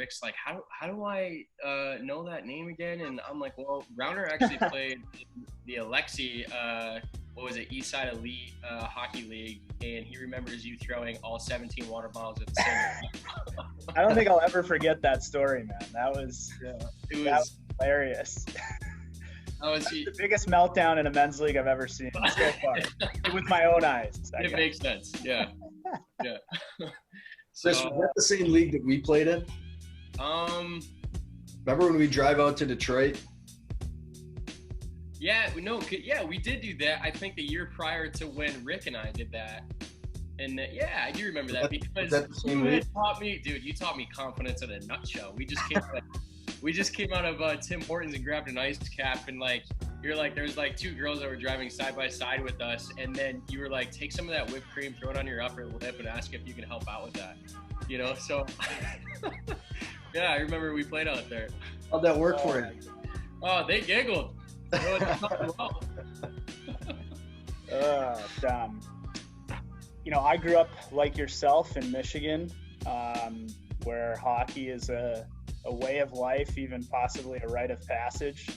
Rick's like, how do I know that name again? And I'm like, well, Rounder actually played in the Alexi, what was it, Eastside Elite Hockey League, and he remembers you throwing all 17 water bottles at the same time. I don't think I'll ever forget that story, man. That was hilarious. That was the biggest meltdown in a men's league I've ever seen so far. With my own eyes. It makes sense. Yeah. Yeah. So, Chris, was that the same league that we played in? Remember when we drive out to Detroit? Yeah, we did do that. I think the year prior to when Rick and I did that. And I do remember that because you taught me confidence in a nutshell. We just came out of Tim Hortons and grabbed an ice cap, and like you're like, there's like two girls that were driving side by side with us, and then you were like, take some of that whipped cream, throw it on your upper lip, and ask if you can help out with that. You know, so yeah, I remember we played out there. How'd that work for you? Oh, they giggled. Dumb. You know, I grew up like yourself in Michigan, where hockey is a way of life, even possibly a rite of passage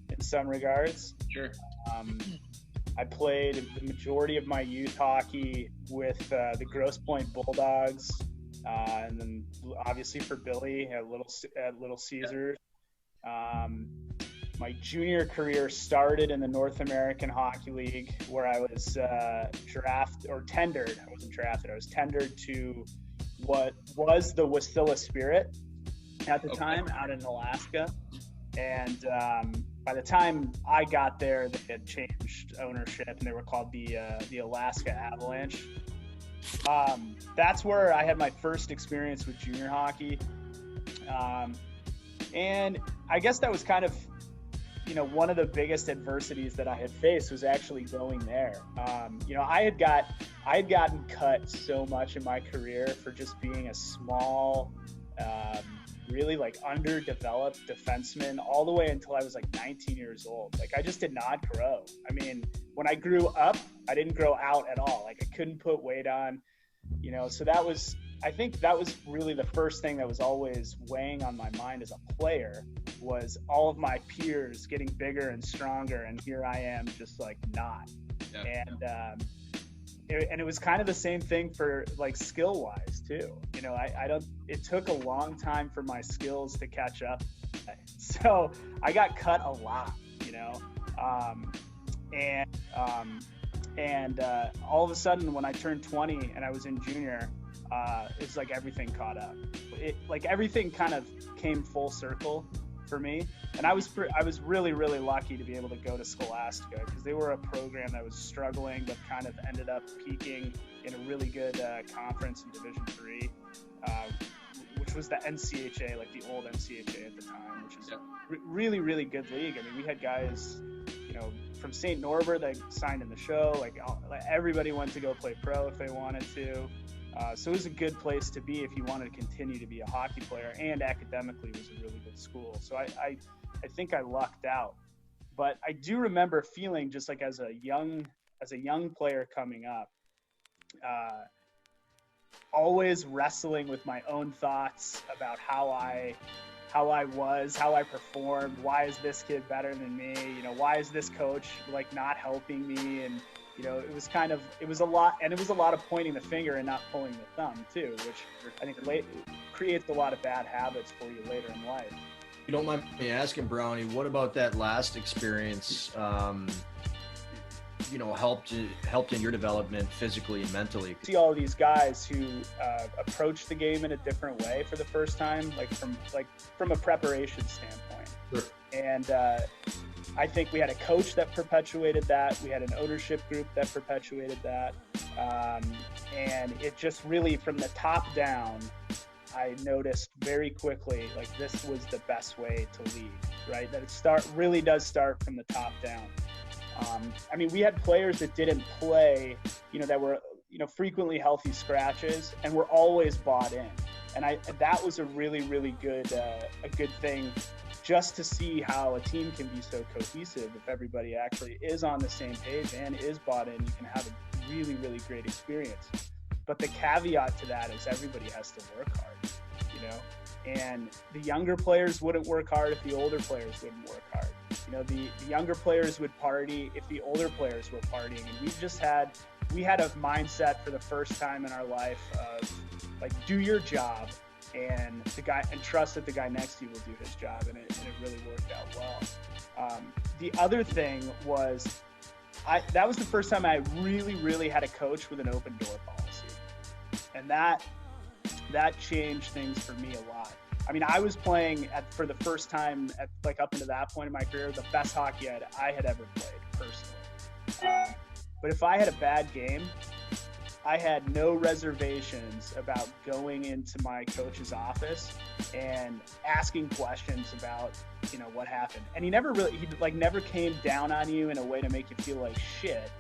in some regards. Sure. I played the majority of my youth hockey with the Grosse Pointe Bulldogs, and then obviously for Billy at Little Caesars. My junior career started in the North American Hockey League, where I was tendered. I wasn't drafted. I was tendered to what was the Wasilla Spirit at the time out in Alaska. And by the time I got there, they had changed ownership, and they were called the Alaska Avalanche. That's where I had my first experience with junior hockey. And I guess that was kind of, you know, one of the biggest adversities that I had faced was actually going there. You know, I had gotten cut so much in my career for just being a small, really like underdeveloped defenseman all the way until I was like 19 years old. Like I just did not grow. I mean, when I grew up, I didn't grow out at all. Like I couldn't put weight on, you know, so I think that was really the first thing that was always weighing on my mind as a player, was all of my peers getting bigger and stronger, and here I am just like not. Yeah. And it was kind of the same thing for like skill wise too. You know, it took a long time for my skills to catch up. So I got cut a lot, you know, and all of a sudden when I turned 20 and I was in junior, it's like everything caught up. Like everything kind of came full circle for me. And I was really, really lucky to be able to go to Scholastica, because they were a program that was struggling but kind of ended up peaking in a really good conference in Division III, which was the NCHA, like the old NCHA at the time, which is a really, really good league. I mean, we had guys, you know, from St. Norbert that signed in the show. Like everybody went to go play pro if they wanted to. So it was a good place to be if you wanted to continue to be a hockey player, and academically was a really good school. So I think I lucked out. But I do remember feeling just like as a young player coming up, always wrestling with my own thoughts about how I performed. Why is this kid better than me? You know, why is this coach like not helping me? And you know, it was a lot of pointing the finger and not pulling the thumb too, which I think creates a lot of bad habits for you later in life. If you don't mind me asking, Brownie, what about that last experience, you know, helped in your development physically and mentally? See all these guys who approach the game in a different way for the first time, from a preparation standpoint. Sure. And I think we had a coach that perpetuated that. We had an ownership group that perpetuated that. And it just really, from the top down, I noticed very quickly, like this was the best way to lead, right? That it really does start from the top down. I mean, we had players that didn't play, you know, that were, you know, frequently healthy scratches and were always bought in. And that was a really, really good thing, just to see how a team can be so cohesive. If everybody actually is on the same page and is bought in, you can have a really, really great experience. But the caveat to that is everybody has to work hard, you know? And the younger players wouldn't work hard if the older players wouldn't work hard. You know, the younger players would party if the older players were partying. And we had a mindset for the first time in our life of like, do your job and trust that the guy next to you will do his job. And it really worked out well. The other thing was, that was the first time I really, really had a coach with an open door policy. And that changed things for me a lot. I mean, I was playing for the first time up into that point in my career, the best hockey I had ever played personally. But if I had a bad game, I had no reservations about going into my coach's office and asking questions about, you know, what happened. And he never came down on you in a way to make you feel like shit.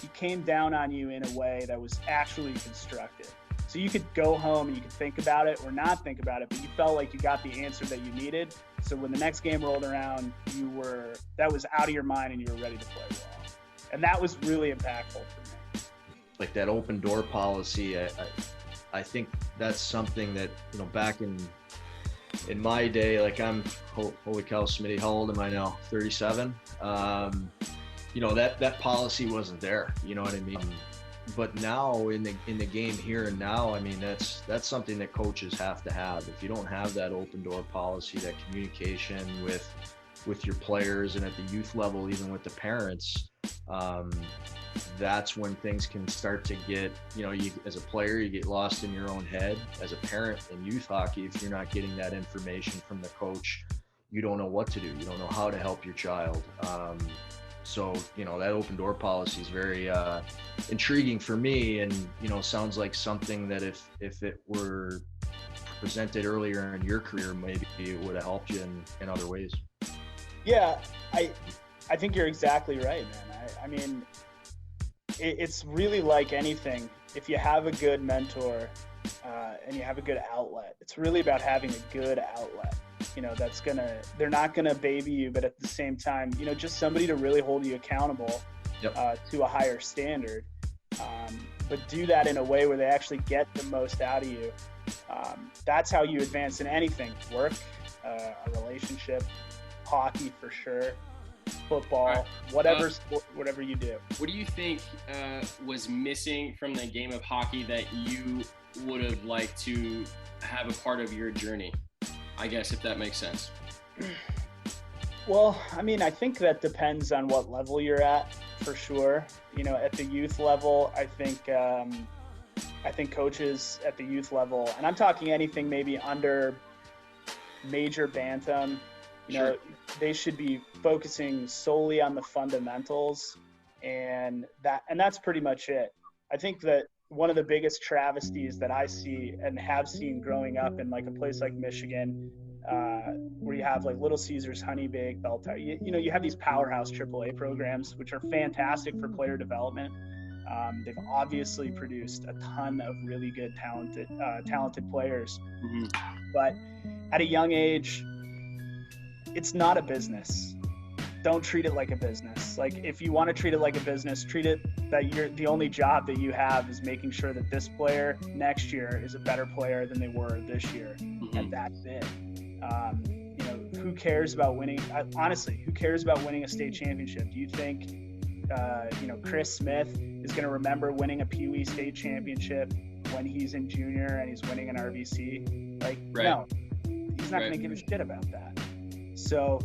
He came down on you in a way that was actually constructive. So you could go home and you could think about it or not think about it, but you felt like you got the answer that you needed. So when the next game rolled around, that was out of your mind and you were ready to play well. And that was really impactful for me. Like that open door policy, I think that's something that, you know, back in my day, like holy cow, Smitty, how old am I now? 37. You know, that policy wasn't there, you know what I mean? But now in the game here and now, I mean, that's something that coaches have to have. If you don't have that open door policy, that communication with your players and at the youth level, even with the parents, that's when things can start to get, you know, you as a player, you get lost in your own head. As a parent in youth hockey, if you're not getting that information from the coach, you don't know what to do. You don't know how to help your child. So, you know, that open door policy is very intriguing for me, and, you know, sounds like something that if it were presented earlier in your career, maybe it would have helped you in other ways. Yeah, I think you're exactly right, man. I mean, it's really like anything. If you have a good mentor and you have a good outlet, it's really about having a good outlet. You know, they're not gonna baby you, but at the same time, you know, just somebody to really hold you accountable to a higher standard. But do that in a way where they actually get the most out of you. That's how you advance in anything: work, a relationship, hockey for sure, football, whatever sport, whatever you do. What do you think was missing from the game of hockey that you would have liked to have a part of your journey? I guess, if that makes sense. Well, I mean, I think that depends on what level you're at, for sure. You know, at the youth level, I think coaches at the youth level, and I'm talking anything maybe under major bantam, you know, they should be focusing solely on the fundamentals, and that's pretty much it. I think that one of the biggest travesties that I see and have seen growing up in like a place like Michigan, where you have like Little Caesars, Honey Baked, Bell Tower, you know, you have these powerhouse AAA programs, which are fantastic for player development. They've obviously produced a ton of really good, talented players. Mm-hmm. But at a young age, it's not a business. Don't treat it like a business. Like, if you want to treat it like a business, treat it that the only job that you have is making sure that this player next year is a better player than they were this year. Mm-hmm. And that's it. You know, who cares about winning? Honestly, who cares about winning a state championship? Do you think, you know, Chris Smith is going to remember winning a Pee Wee state championship when he's in junior and he's winning an RVC? Like, no, he's not going to give a shit about that. So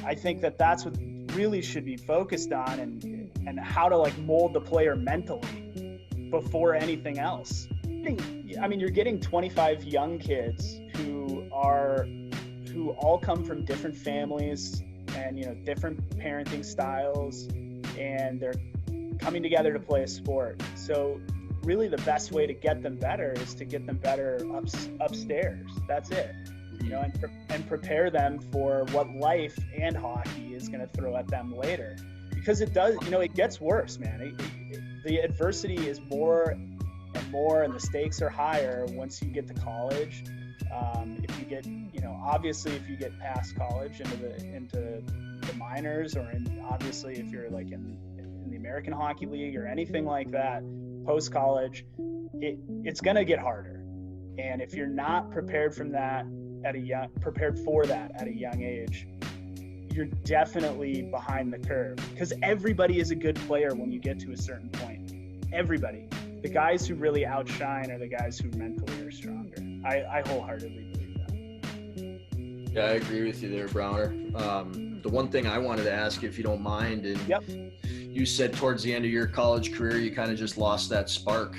I think that that's what really should be focused on, and how to like mold the player mentally before anything else. I mean, you're getting 25 young kids who all come from different families and, you know, different parenting styles, and they're coming together to play a sport. So really the best way to get them better is to get them better upstairs. That's it. You know, and prepare them for what life and hockey is going to throw at them later, because it does, you know, it gets worse, man. The adversity is more and more, and the stakes are higher once you get to college. If you get, you know, obviously if you get past college into the minors, or obviously if you're like in the American Hockey League or anything like that, post college, it's going to get harder. And if you're not prepared for that, prepared for that at a young age, you're definitely behind the curve, because everybody is a good player when you get to a certain point. Everybody. The guys who really outshine are the guys who mentally are stronger. I wholeheartedly believe that. Yeah, I agree with you there, Browner. The one thing I wanted to ask, if you don't mind, and Yep. you said towards the end of your college career, you kind of just lost that spark.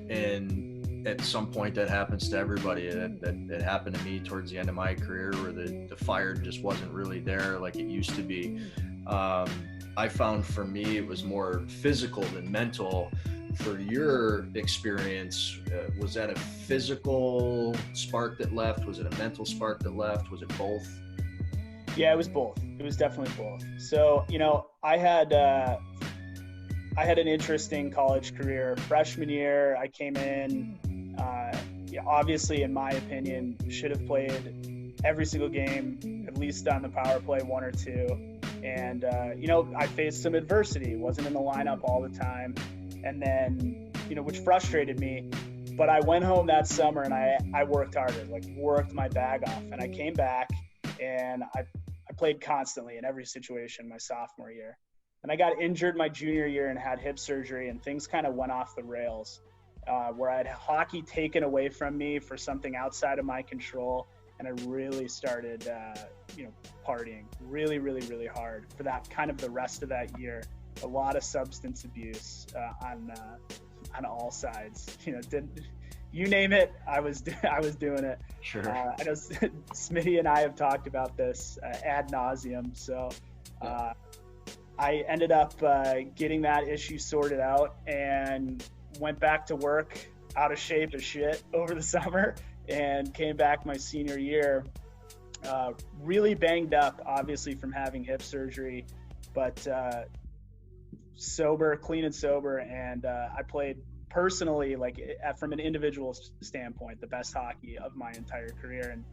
And at some point that happens to everybody. That happened to me towards the end of my career, where the fire just wasn't really there like it used to be. I found for me, it was more physical than mental. For your experience, was that a physical spark that left? Was it a mental spark that left? Was it both? Yeah, it was both. It was definitely both. So, I had an interesting college career. Freshman year, I came in, obviously, in my opinion, should have played every single game, at least on the power play, one or two. And, I faced some adversity, wasn't in the lineup all the time. And then, which frustrated me. But I went home that summer and I worked harder, worked my bag off. And I came back and I played constantly in every situation my sophomore year. And I got injured my junior year and had hip surgery, and things kind of went off the rails, where I had hockey taken away from me for something outside of my control. And I really started, partying really, really, really hard for that kind of the rest of that year. A lot of substance abuse on all sides. You name it, I was doing it. Sure. I know Smitty and I have talked about this ad nauseum. So I ended up getting that issue sorted out and went back to work out of shape as shit over the summer, and came back my senior year really banged up, obviously from having hip surgery, but clean and sober. And I played personally, from an individual standpoint, the best hockey of my entire career. And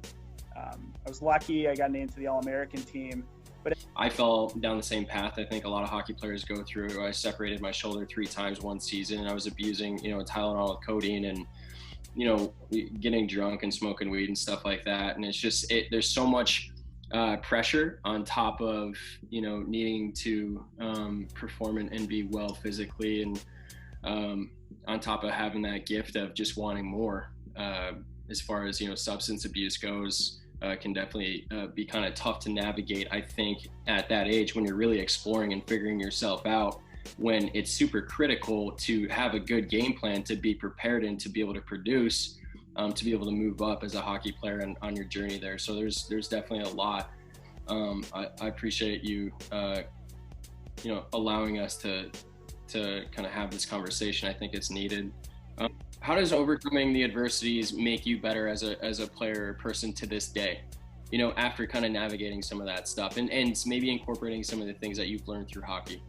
I was lucky. I got named to the All-American team. But I fell down the same path I think a lot of hockey players go through. I separated my shoulder 3 times one season, and I was abusing, Tylenol with codeine and, getting drunk and smoking weed and stuff like that. And it's just, there's so much pressure on top of, needing to perform and be well physically, and on top of having that gift of just wanting more, as far as, substance abuse goes. Can definitely be kind of tough to navigate, I think, at that age when you're really exploring and figuring yourself out, when it's super critical to have a good game plan, to be prepared and to be able to produce, to be able to move up as a hockey player and on your journey there. So there's definitely a lot. I appreciate you, allowing us to kind of have this conversation. I think it's needed. How does overcoming the adversities make you better as a player or person to this day, after kind of navigating some of that stuff and maybe incorporating some of the things that you've learned through hockey?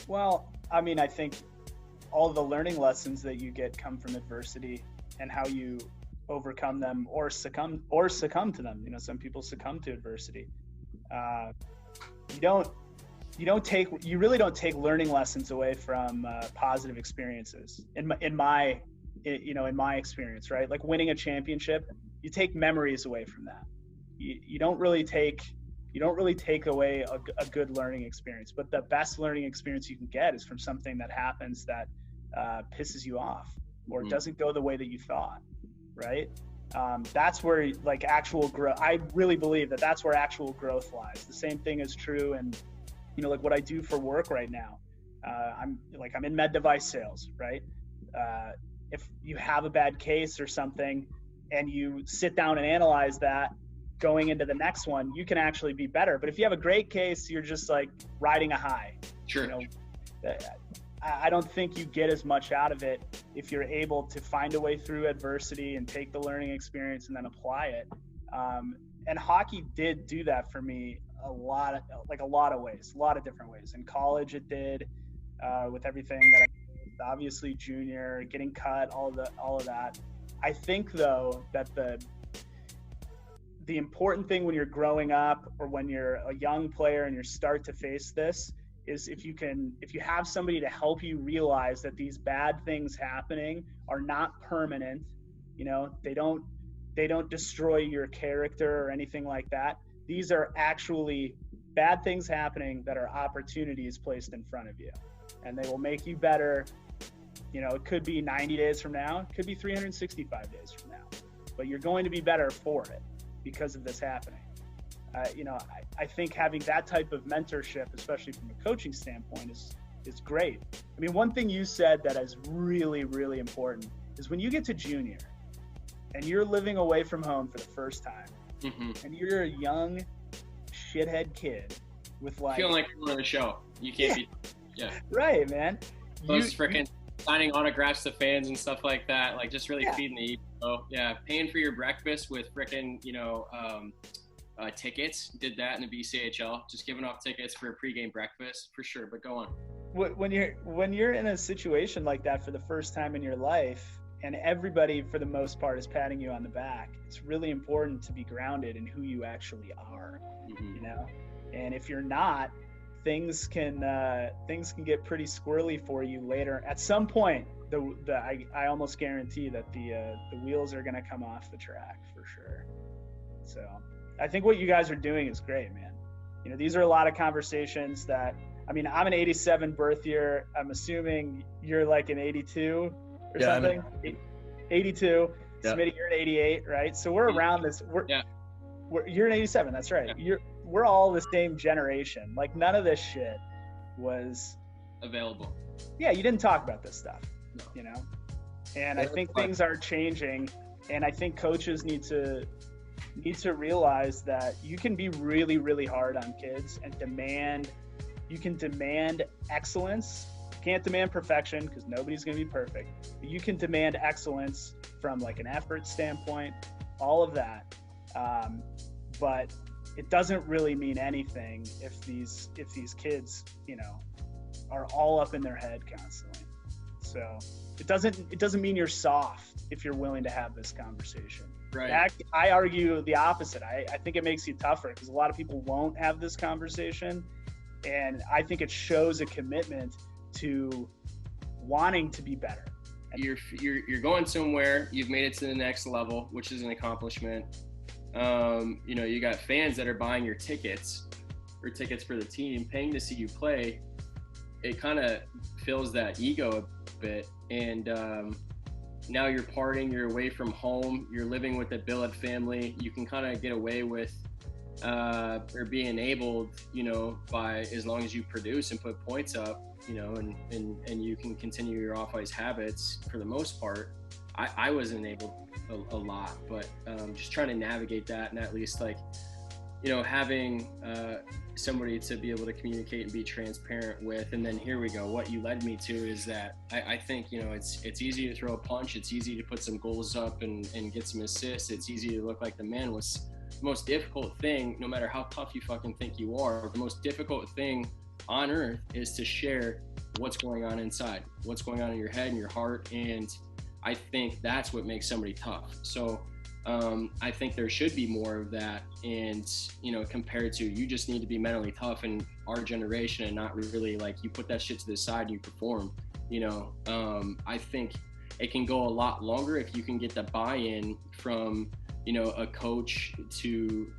Well, I think all the learning lessons that you get come from adversity, and how you overcome them or succumb to them. Some people succumb to adversity. You really don't take learning lessons away from positive experiences. In my experience, right? Like winning a championship, you take memories away from that. You don't really take away a good learning experience. But the best learning experience you can get is from something that happens that pisses you off, or doesn't go the way that you thought, right? That's where actual growth. I really believe that that's where actual growth lies. The same thing is true, and what I do for work right now. I'm in med device sales, right? If you have a bad case or something, and you sit down and analyze that, going into the next one, you can actually be better. But if you have a great case, you're just riding a high. Sure. I don't think you get as much out of it if you're able to find a way through adversity and take the learning experience and then apply it. And hockey did do that for me a lot of ways, a lot of different ways. In college, it did, with everything that I did, obviously junior, getting cut, all of that. I think though that the important thing when you're growing up, or when you're a young player and you start to face this, is if you have somebody to help you realize that these bad things happening are not permanent. They don't destroy your character or anything like that. These are actually bad things happening that are opportunities placed in front of you, and they will make you better. You know, it could be 90 days from now, it could be 365 days from now, but you're going to be better for it because of this happening. You know, I think having that type of mentorship, especially from a coaching standpoint, is great. I mean, one thing you said that is really, really important is when you get to junior and you're living away from home for the first time, and you're a young shithead kid with like feeling like you're on a show. You can't be right, man. Those freaking signing autographs to fans and stuff like that, like just really feeding the ego. Yeah, paying for your breakfast with freaking, you know, tickets. Did that in the BCHL, just giving off tickets for a pregame breakfast for sure. But go on. When you're in a situation like that for the first time in your life, and everybody for the most part is patting you on the back, it's really important to be grounded in who you actually are. You know, and if you're not, things can get pretty squirrely for you later. At some point, I almost guarantee that the wheels are going to come off the track for sure. So I think what you guys are doing is great, man. You know, these are a lot of conversations that, I mean, I'm an 87 birth year. I'm assuming you're like an 82 or something. 82. Yeah. Smitty, you're an 88, right? So we're around this. You're an 87. That's right. Yeah. We're all the same generation. Like none of this shit was available. Yeah, you didn't talk about this stuff, you know? And I think things are changing, and I think coaches need to realize that you can be really, really hard on kids and you can demand excellence. You can't demand perfection because nobody's going to be perfect. But you can demand excellence from like an effort standpoint, all of that. But it doesn't really mean anything if these kids, you know, are all up in their head constantly. So it doesn't mean you're soft if you're willing to have this conversation. Right. I argue the opposite. I think it makes you tougher because a lot of people won't have this conversation, and I think it shows a commitment to wanting to be better. You're going somewhere. You've made it to the next level, which is an accomplishment. You know, you got fans that are buying your tickets or tickets for the team, paying to see you play. It kind of fills that ego a bit, and now you're partying, you're away from home, you're living with a billet family. You can kind of get away with or be enabled, you know, by as long as you produce and put points up, you know, and you can continue your off-ice habits for the most part. I was enabled a lot, but just trying to navigate that, and at least like, you know, having somebody to be able to communicate and be transparent with. And then here we go. What you led me to is that I think, you know, it's easy to throw a punch. It's easy to put some goals up and get some assists. It's easy to look like the man. Was the most difficult thing, no matter how tough you fucking think you are, the most difficult thing on earth is to share what's going on inside, what's going on in your head and your heart. And I think that's what makes somebody tough. So I think there should be more of that, and, you know, compared to you just need to be mentally tough in our generation and not really like you put that shit to the side and you perform, you know. I think it can go a lot longer if you can get the buy-in from, you know, a coach to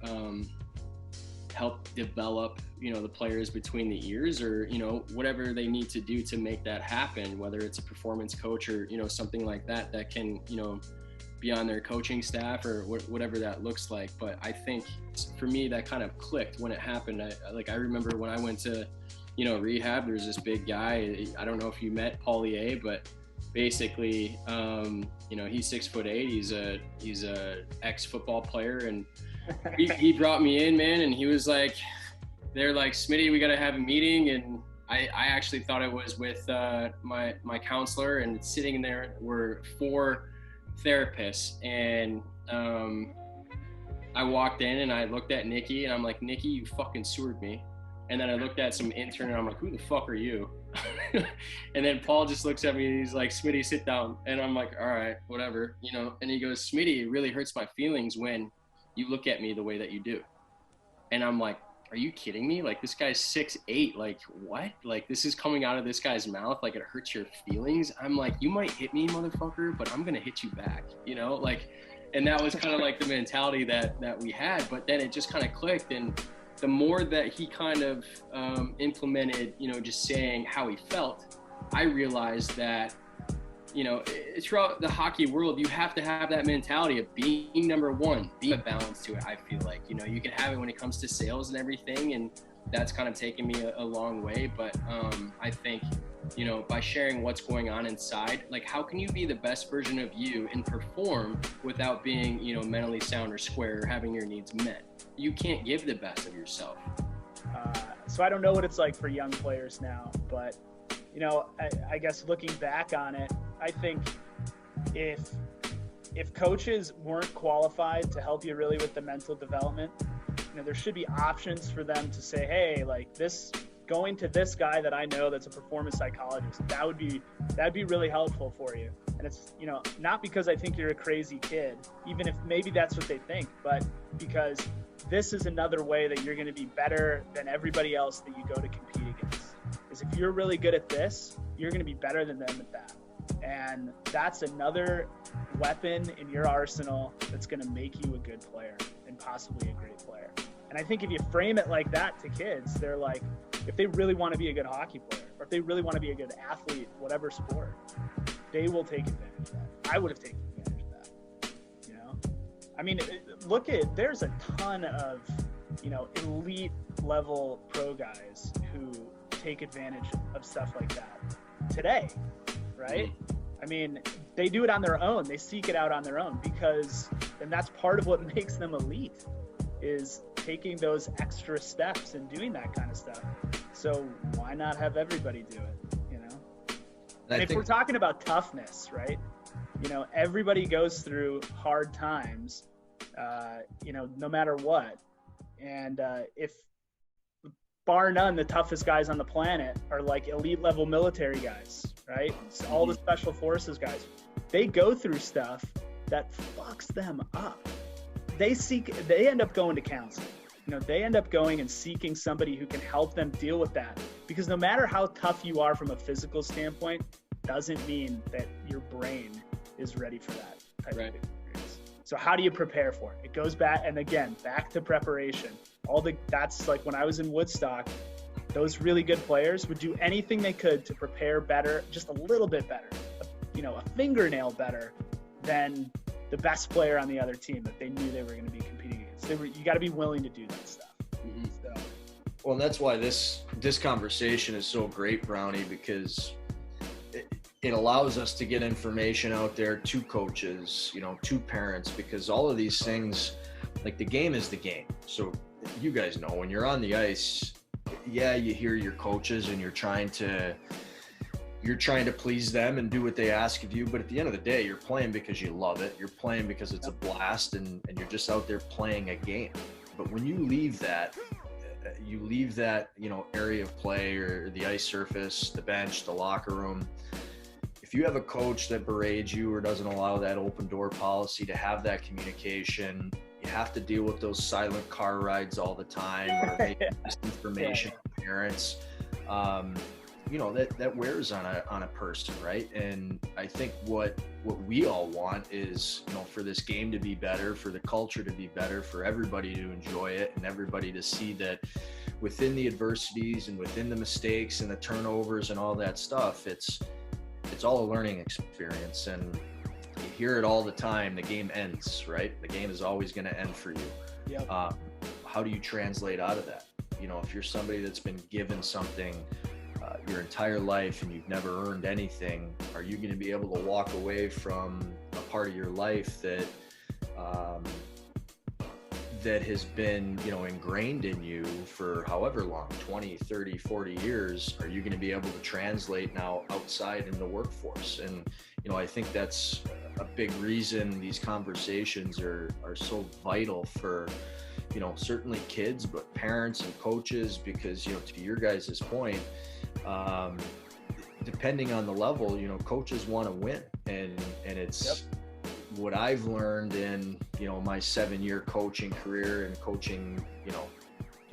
help develop, you know, the players between the ears, or, you know, whatever they need to do to make that happen, whether it's a performance coach or, you know, something like that that can, you know, be on their coaching staff or whatever that looks like. But I think for me that kind of clicked when it happened. I remember when I went to, you know, rehab, there's this big guy, I don't know if you met Paulier, but basically, you know, he's 6'8", he's a ex-football player, and he brought me in, man, and he was like, they're like, Smitty, we got to have a meeting. And I actually thought it was with my counselor, and sitting in there were 4 therapists. And I walked in and I looked at Nikki and I'm like, Nikki, you fucking sewered me. And then I looked at some intern and I'm like, who the fuck are you? And then Paul just looks at me and he's like, Smitty, sit down. And I'm like, all right, whatever, you know. And he goes, Smitty, it really hurts my feelings when you look at me the way that you do. And I'm like, are you kidding me? Like, this guy's 6'8", like, what? Like, this is coming out of this guy's mouth, like, it hurts your feelings? I'm like, you might hit me, motherfucker, but I'm gonna hit you back, you know? Like, And that was kind of like the mentality that we had. But then it just kind of clicked. And the more that he kind of implemented, just saying how he felt, I realized that, throughout the hockey world, you have to have that mentality of being number one, being a balance to it. I feel like, you can have it when it comes to sales and everything. And that's kind of taken me a long way. But I think, by sharing what's going on inside, like how can you be the best version of you and perform without being, mentally sound or square or having your needs met? You can't give the best of yourself. So I don't know what it's like for young players now, but I guess looking back on it, I think if coaches weren't qualified to help you really with the mental development, there should be options for them to say, hey, like going to this guy that I know that's a performance psychologist, that'd be really helpful for you. And it's, not because I think you're a crazy kid, even if maybe that's what they think, but because this is another way that you're going to be better than everybody else that you go to compete against. Is if you're really good at this, you're going to be better than them at that. And that's another weapon in your arsenal that's going to make you a good player and possibly a great player. And I think if you frame it like that to kids, they're like, if they really want to be a good hockey player, or if they really want to be a good athlete, whatever sport, they will take advantage of that. I would have taken advantage of that. I mean, there's a ton of, elite level pro guys who take advantage of stuff like that today, right? I mean, they do it on their own. They seek it out on their own and that's part of what makes them elite, is taking those extra steps and doing that kind of stuff. So why not have everybody do it, And if we're talking about toughness, right? Everybody goes through hard times, no matter what. And if, bar none, the toughest guys on the planet are like elite level military guys, right? So all the special forces guys, they go through stuff that fucks them up. They end up going to counseling. They end up going and seeking somebody who can help them deal with that. Because no matter how tough you are from a physical standpoint, doesn't mean that your brain is ready for that type of experience. So how do you prepare for it? It goes back to preparation. That's like when I was in Woodstock, those really good players would do anything they could to prepare better, just a little bit better, a fingernail better than the best player on the other team that they knew they were going to be competing against. You got to be willing to do that stuff. Mm-hmm. Well, and that's why this conversation is so great, Brownie, because it allows us to get information out there to coaches, to parents, because all of these things, like the game is the game. So you guys know when you're on the ice, yeah, you hear your coaches and you're trying to please them and do what they ask of you. But at the end of the day, you're playing because you love it. You're playing because it's a blast and you're just out there playing a game. But when you leave that, area of play or the ice surface, the bench, the locker room, if you have a coach that berates you or doesn't allow that open door policy to have that communication, you have to deal with those silent car rides all the time or maybe misinformation from parents. That wears on a person, right? And I think what we all want is, for this game to be better, for the culture to be better, for everybody to enjoy it and everybody to see that within the adversities and within the mistakes and the turnovers and all that stuff, it's all a learning experience. And you hear it all the time, the game ends, right? The game is always going to end for you. Yep. How do you translate out of that? If you're somebody that's been given something your entire life and you've never earned anything, are you going to be able to walk away from a part of your life that has been, ingrained in you for however long, 20, 30, 40 years? Are you going to be able to translate now outside in the workforce? And, I think that's a big reason these conversations are so vital for, certainly kids, but parents and coaches, because, to your guys' point, depending on the level, coaches want to win. And it's what I've learned in, my 7-year coaching career and coaching,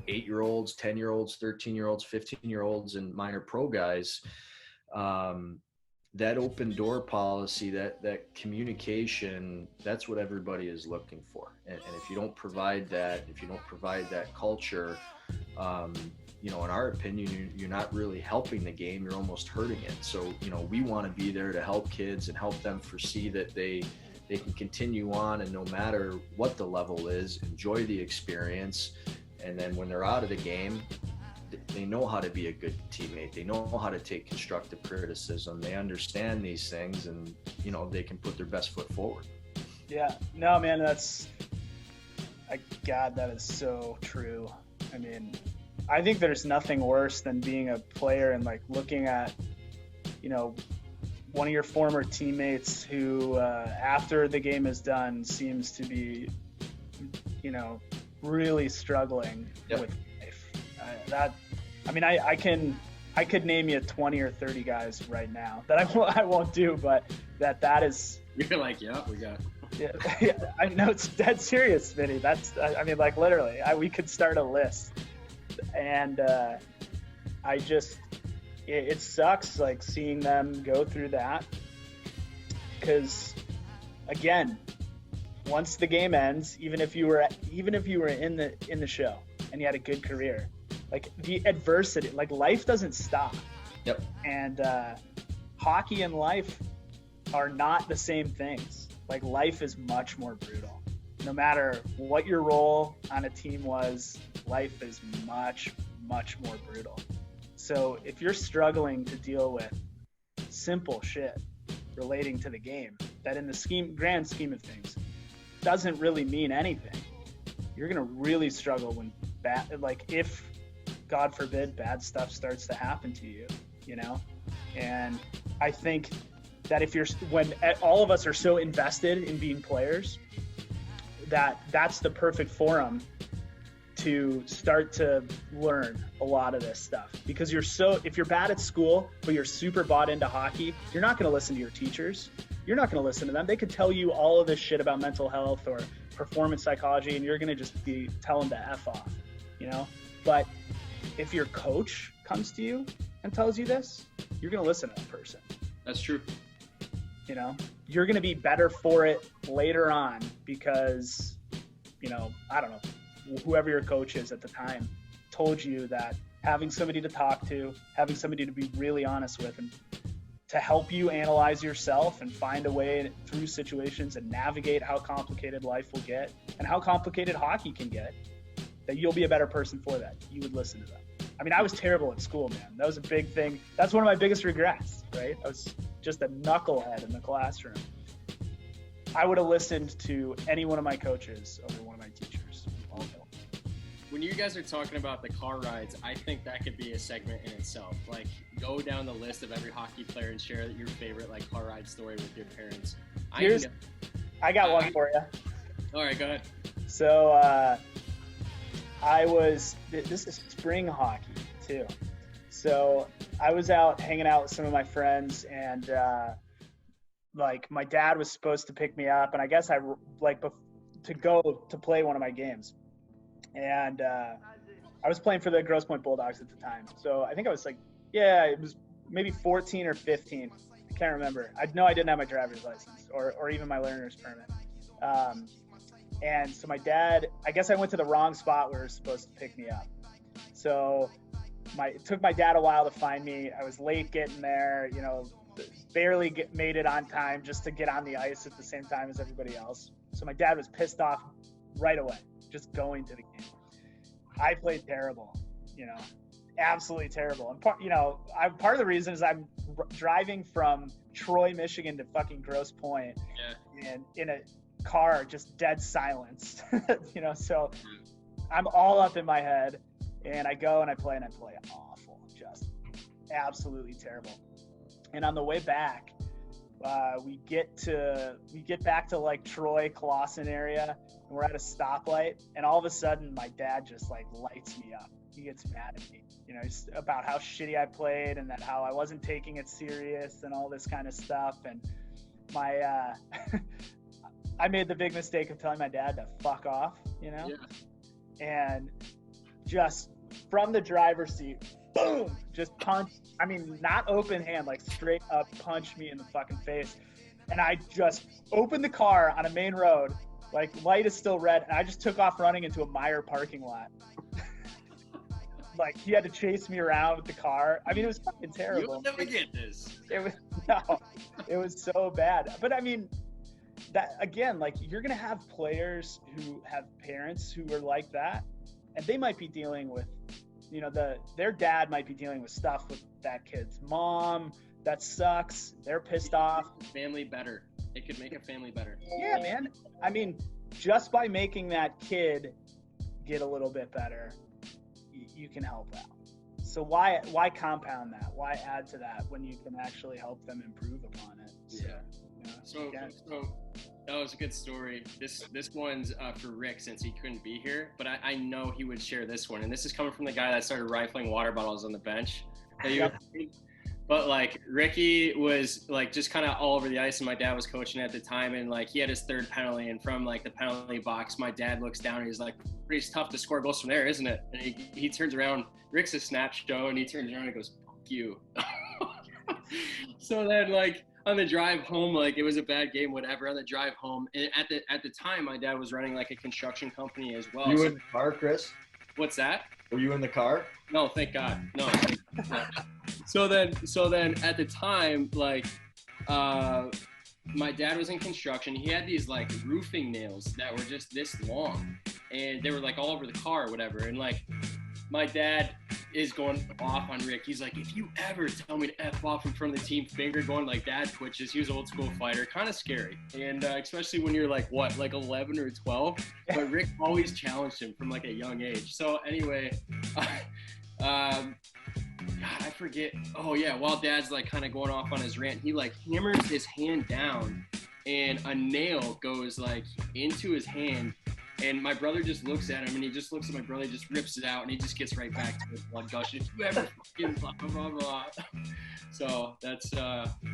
8-year-olds, 10-year-olds, 13-year-olds, 15-year-olds, and minor pro guys. that open door policy, that communication, that's what everybody is looking for. And if you don't provide that, if you don't provide that culture, you know, in our opinion, you're not really helping the game, you're almost hurting it. So, you know, we want to be there to help kids and help them foresee that they can continue on, and no matter what the level is, enjoy the experience. And then when they're out of the game, they know how to be a good teammate. They know how to take constructive criticism. They understand these things, and, you know, they can put their best foot forward. Yeah, no, man, God, that is so true. I mean, I think there's nothing worse than being a player and like looking at, you know, one of your former teammates who, after the game is done, seems to be, you know, really struggling with life. I could name you 20 or 30 guys right now that I won't do, but that is. You're like, yeah, we got. Yeah, I know, it's dead serious, Vinny. I mean, like literally, we could start a list, and it sucks like seeing them go through that, because again, once the game ends, even if you were in the show and you had a good career, like the adversity, like life doesn't stop. Yep. And hockey and life are not the same things. Like life is much more brutal. No matter what your role on a team was, life is much, much more brutal. So if you're struggling to deal with simple shit relating to the game, that in the grand scheme of things doesn't really mean anything, you're gonna really struggle when if, God forbid, bad stuff starts to happen to you, you know? And I think that when all of us are so invested in being players, that's the perfect forum to start to learn a lot of this stuff. Because if you're bad at school, but you're super bought into hockey, you're not going to listen to your teachers. You're not going to listen to them. They could tell you all of this shit about mental health or performance psychology, and you're going to just tell them to F off, you know? But if your coach comes to you and tells you this, you're going to listen to that person. That's true. You know, you're going to be better for it later on because, you know, I don't know, whoever your coach is at the time told you that having somebody to talk to, having somebody to be really honest with, and to help you analyze yourself and find a way through situations and navigate how complicated life will get and how complicated hockey can get, that you'll be a better person for that. You would listen to them. I mean, I was terrible at school, man. That was a big thing. That's one of my biggest regrets, right? I was just a knucklehead in the classroom. I would have listened to any one of my coaches over one of my teachers. When you guys are talking about the car rides, I think that could be a segment in itself. Like, go down the list of every hockey player and share your favorite like car ride story with your parents. I got one for you. All right, go ahead. So this is spring hockey too. So I was out hanging out with some of my friends, and like my dad was supposed to pick me up, and I guess to go to play one of my games. And I was playing for the Grosse Pointe Bulldogs at the time. So I think I was like, it was maybe 14 or 15. I can't remember. I know I didn't have my driver's license or even my learner's permit. And so my dad, I guess I went to the wrong spot where he was supposed to pick me up. So it took my dad a while to find me. I was late getting there, you know, barely made it on time just to get on the ice at the same time as everybody else. So my dad was pissed off right away, just going to the game. I played terrible, you know, absolutely terrible. And part of the reason is I'm driving from Troy, Michigan to fucking Grosse Pointe, and in a car, just dead silence, you know, so I'm all up in my head, and I go and I play awful, just absolutely terrible. And on the way back, we get back to like Troy, Clawson area, and we're at a stoplight, and all of a sudden my dad just like lights me up. He gets mad at me, you know, about how shitty I played and that how I wasn't taking it serious and all this kind of stuff. And my I made the big mistake of telling my dad to fuck off, you know? Yeah. And just from the driver's seat, boom, just punch. I mean, not open hand, like straight up punch me in the fucking face. And I just opened the car on a main road, like light is still red, and I just took off running into a Meijer parking lot. Like he had to chase me around with the car. I mean, it was fucking terrible. You'll never get this. It was so bad. But I mean, that again, like you're gonna have players who have parents who are like that, and they might be dealing with, you know, their dad might be dealing with stuff with that kid's mom. That sucks. They're pissed off. Family better. It could make a family better. Yeah, man. I mean, just by making that kid get a little bit better, you can help out. So why compound that? Why add to that when you can actually help them improve upon it? So, yeah. So that was a good story. This one's for Rick, since he couldn't be here, but I know he would share this one. And this is coming from the guy that started rifling water bottles on the bench. But like Ricky was like just kind of all over the ice, and my dad was coaching at the time, and like he had his third penalty, and from like the penalty box, my dad looks down and he's like, pretty tough to score goals from there, isn't it? And he turns around, Rick's a snap show, and he turns around and goes, fuck you. So then like on the drive home, like it was a bad game, whatever, on the drive home, and at the time my dad was running like a construction company as well. You in the car, Chris? What's that? Were you in the car? No, thank God. No. So then at the time, like, my dad was in construction. He had these like roofing nails that were just this long, and they were like all over the car or whatever. And like, my dad is going off on Rick. He's like, if you ever tell me to F off in front of the team, finger going like dad twitches. He was an old school fighter, kind of scary. And especially when you're like, what, like 11 or 12? But Rick always challenged him from like a young age. So anyway, God, I forget. Oh yeah, while dad's like kind of going off on his rant, he like hammers his hand down and a nail goes like into his hand. And my brother just looks at him, and he just looks at my brother, just rips it out, and he just gets right back to his blood gush. If you ever fucking blah, blah, blah, blah. So that's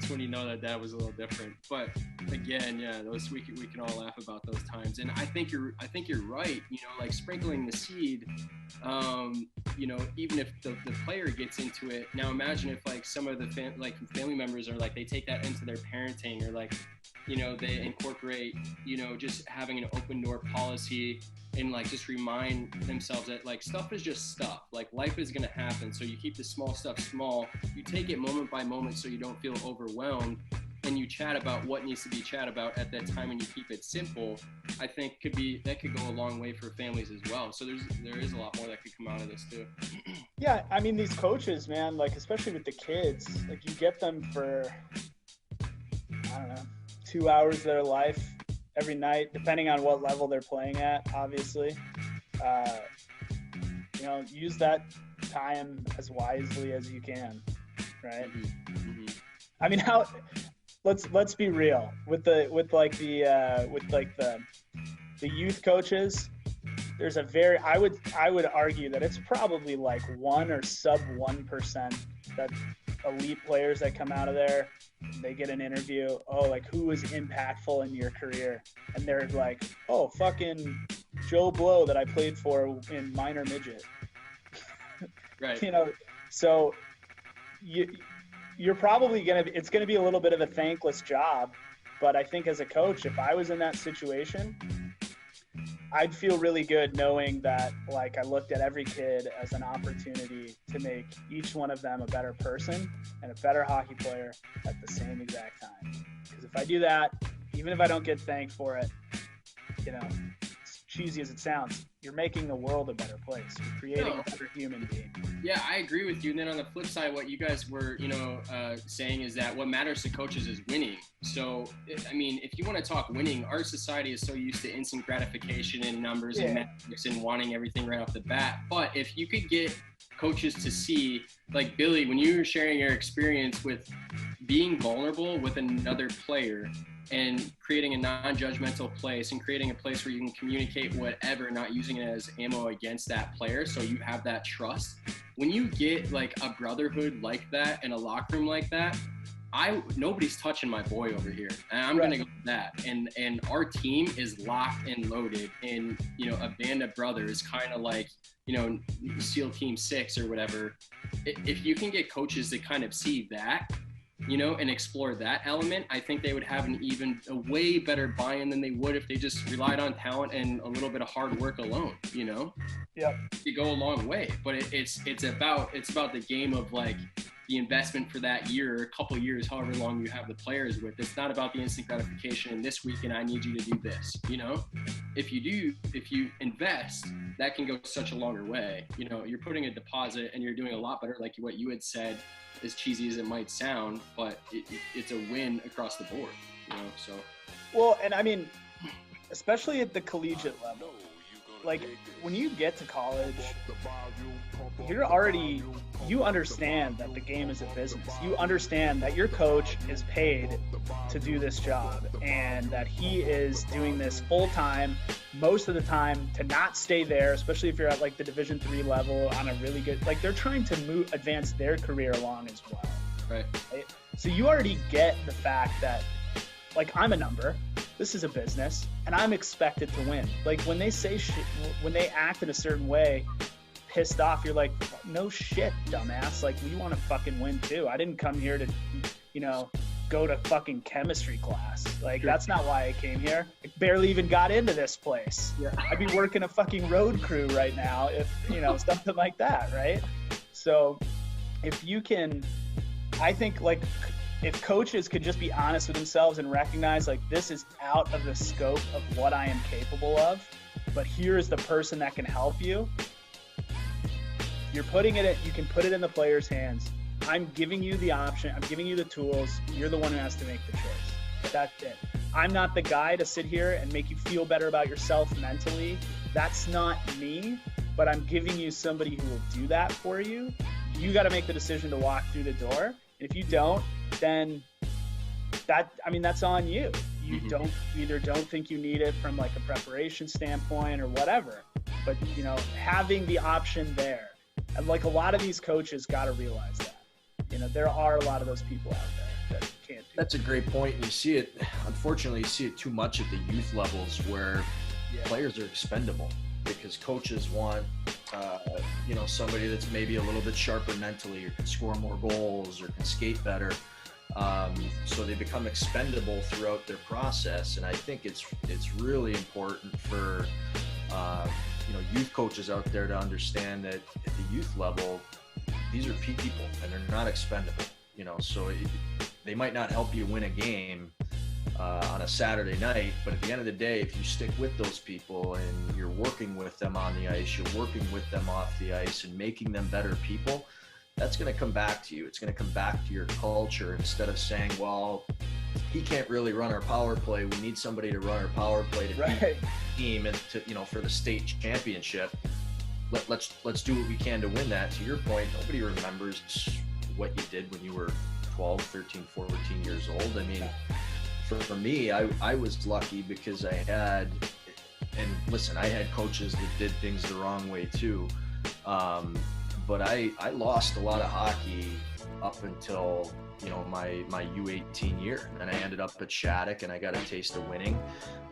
when you know that dad was a little different. But again, yeah, those we can all laugh about those times. And I think you're right. You know, like sprinkling the seed. You know, even if the player gets into it. Now imagine if like some of the family members are like they take that into their parenting, or like, you know, they incorporate, you know, just having an open door policy, and like just remind themselves that like stuff is just stuff. Like life is gonna happen, so you keep the small stuff small. You take it moment by moment, so you don't feel overwhelmed, and you chat about what needs to be chat about at that time, and you keep it simple. I think that could go a long way for families as well. So there is a lot more that could come out of this too. Yeah, I mean, these coaches, man, like especially with the kids, like you get them for, I don't know, 2 hours of their life every night, depending on what level they're playing at, obviously. You know, use that time as wisely as you can, right? Mm-hmm. I mean, let's be real with the youth coaches. There's I would argue that it's probably like 1 or sub 1% that elite players that come out of there, they get an interview. Oh, like who was impactful in your career? And they're like, oh, fucking Joe Blow that I played for in minor midget. Right. You know, so you're probably it's gonna be a little bit of a thankless job, but I think as a coach, if I was in that situation, I'd feel really good knowing that like I looked at every kid as an opportunity to make each one of them a better person and a better hockey player at the same exact time. Because if I do that, even if I don't get thanked for it, you know, as cheesy as it sounds, you're making the world a better place. You're creating a better human being. Yeah, I agree with you. And then on the flip side, what you guys were, you know, saying is that what matters to coaches is winning. So, I mean, if you want to talk winning, our society is so used to instant gratification and numbers and metrics and wanting everything right off the bat. But if you could get coaches to see, like Billy, when you were sharing your experience with being vulnerable with another player and creating a non-judgmental place and creating a place where you can communicate whatever, not using it as ammo against that player, so you have that trust. When you get like a brotherhood like that and a locker room like that, nobody's touching my boy over here. And I'm gonna go with that. And our team is locked and loaded, and you know, a band of brothers, kind of like SEAL Team 6 or whatever, if you can get coaches that kind of see that, and explore that element, I think they would have a way better buy-in than they would if they just relied on talent and a little bit of hard work alone, Yep. To go a long way. But it's about the game of like the investment for that year, a couple years, however long you have the players with. It's not about the instant gratification and this week and I need you to do this, If you invest, that can go such a longer way. You're putting a deposit and you're doing a lot better, like what you had said, as cheesy as it might sound, but it's a win across the board, so. Well, and I mean, especially at the collegiate level, like when you get to college, you understand that the game is a business. You understand that your coach is paid to do this job and that he is doing this full time, most of the time, to not stay there, especially if you're at like the Division III level on a really good, like they're trying to advance their career along as well. Right. So you already get the fact that like I'm a number, this is a business, and I'm expected to win. Like when they say shit, when they act in a certain way, pissed off, you're like, no shit, dumbass. Like we want to fucking win too. I didn't come here to, go to fucking chemistry class. Like sure. That's not why I came here. I barely even got into this place. Yeah. I'd be working a fucking road crew right now if, something like that, right? So if you can, I think like if coaches could just be honest with themselves and recognize like this is out of the scope of what I am capable of, but here is the person that can help you. You can put it in the player's hands. I'm giving you the option. I'm giving you the tools. You're the one who has to make the choice. That's it. I'm not the guy to sit here and make you feel better about yourself mentally. That's not me, but I'm giving you somebody who will do that for you. You got to make the decision to walk through the door. If you don't, then that's on you. You either don't think you need it from like a preparation standpoint or whatever, but having the option there, and like a lot of these coaches got to realize that, there are a lot of those people out there that can't do That's that. A great point. And you see it, unfortunately, you see it too much at the youth levels where players are expendable because coaches want, somebody that's maybe a little bit sharper mentally or can score more goals or can skate better. So they become expendable throughout their process. And I think it's really important for, youth coaches out there to understand that at the youth level, these are people and they're not expendable, so they might not help you win a game on a Saturday night, but at the end of the day, if you stick with those people and you're working with them on the ice, you're working with them off the ice and making them better people, that's going to come back to you. It's going to come back to your culture instead of saying, well, he can't really run our power play. We need somebody to run our power play to beat the team and to, for the state championship. Let's do what we can to win that. To your point, nobody remembers what you did when you were 12, 13, 14 years old. I mean, for me, I was lucky because I had coaches that did things the wrong way too. But I lost a lot of hockey up until, my U18 year. And I ended up at Shattuck and I got a taste of winning.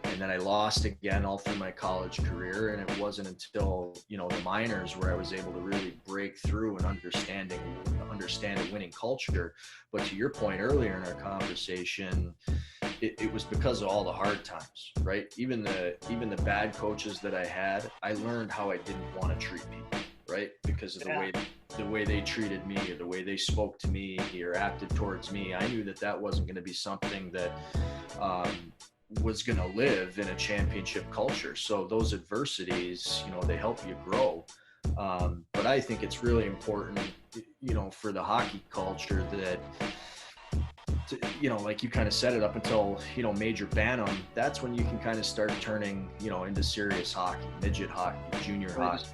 And then I lost again all through my college career. And it wasn't until, the minors where I was able to really break through and understand a winning culture. But to your point earlier in our conversation, it was because of all the hard times, right? Even the bad coaches that I had, I learned how I didn't want to treat people, right? Because of the way they treated me or the way they spoke to me or acted towards me. I knew that wasn't going to be something that was going to live in a championship culture. So those adversities, they help you grow. But I think it's really important, for the hockey culture that, like you kind of set it up until, Major Bantam, that's when you can kind of start turning, into serious hockey, midget hockey, junior hockey.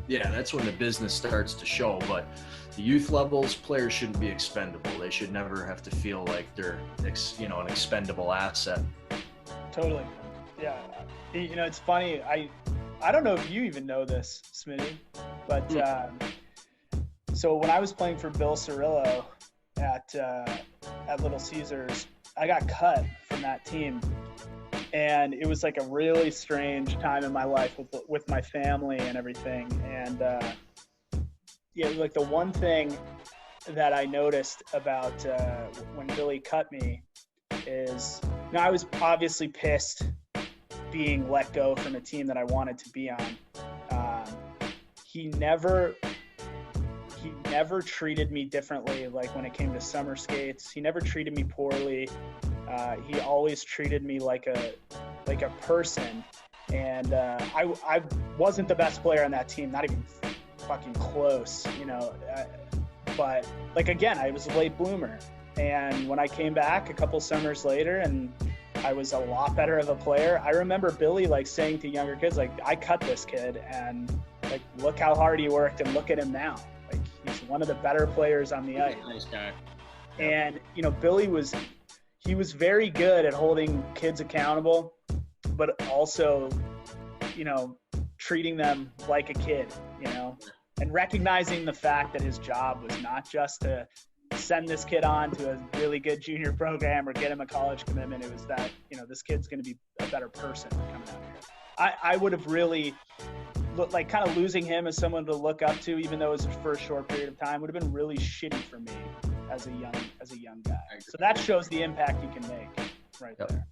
That's when the business starts to show. But the youth levels, players shouldn't be expendable. They should never have to feel like they're, an expendable asset. Totally. Yeah. It's funny. I don't know if you even know this, Smitty, but so when I was playing for Bill Cirillo at Little Caesars, I got cut from that team. And it was like a really strange time in my life with my family and everything. And yeah, like the one thing that I noticed about when Billy cut me is, I was obviously pissed being let go from a team that I wanted to be on. He never treated me differently. Like when it came to summer skates, he never treated me poorly. He always treated me like a person. And I wasn't the best player on that team, not even fucking close, but like, again, I was a late bloomer. And when I came back a couple summers later and I was a lot better of a player, I remember Billy like saying to younger kids, like, I cut this kid and like, look how hard he worked and look at him now. Like, he's one of the better players on the ice. Nice guy. And, Billy was very good at holding kids accountable, but also, treating them like a kid, and recognizing the fact that his job was not just to send this kid on to a really good junior program or get him a college commitment. It was that, this kid's going to be a better person coming out here. I would have really like kind of losing him as someone to look up to, even though it was for a short period of time, would have been really shitty for me as a young guy. So that shows the impact you can make right there.